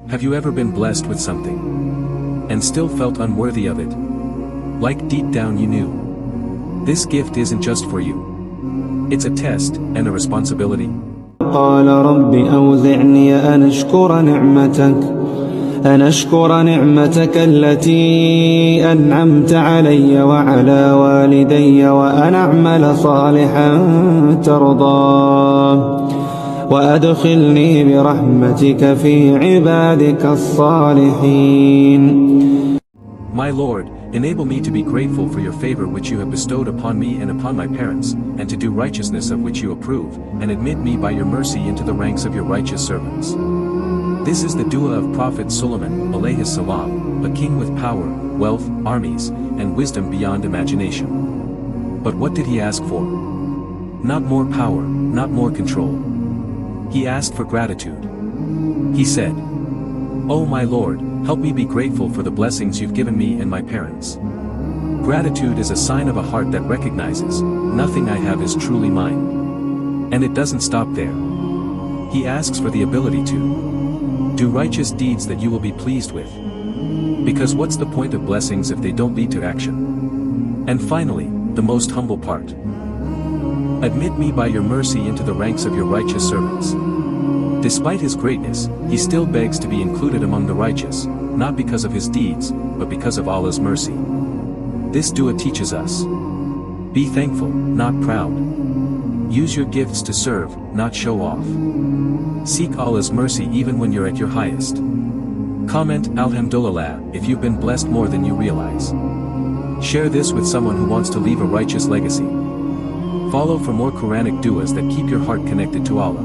Have you ever been blessed with something and still felt unworthy of it? Like deep down you knew. This gift isn't just for you. It's a test and a responsibility. قال رب أوزعني أن أشكر نعمتك التي أنعمت علي وعلى والدي وأن أعمل صالحا ترضاه وأدخلني برحمتك في عبادك الصالحين. My Lord, enable me to be grateful for your favor which you have bestowed upon me and upon my parents, and to do righteousness of which you approve, and admit me by your mercy into the ranks of your righteous servants. This is the dua of Prophet Sulaiman, alayhis salam, a king with power, wealth, armies, and wisdom beyond imagination. But what did he ask for? Not more power, not more control. He asked for gratitude. He said, "O my Lord, help me be grateful for the blessings you've given me and my parents." Gratitude is a sign of a heart that recognizes, nothing I have is truly mine. And it doesn't stop there. He asks for the ability to do righteous deeds that you will be pleased with. Because what's the point of blessings if they don't lead to action? And finally, the most humble part. Admit me by your mercy into the ranks of your righteous servants. Despite his greatness, he still begs to be included among the righteous, not because of his deeds, but because of Allah's mercy. This dua teaches us. Be thankful, not proud. Use your gifts to serve, not show off. Seek Allah's mercy even when you're at your highest. Comment Alhamdulillah if you've been blessed more than you realize. Share this with someone who wants to leave a righteous legacy. Follow for more Quranic duas that keep your heart connected to Allah.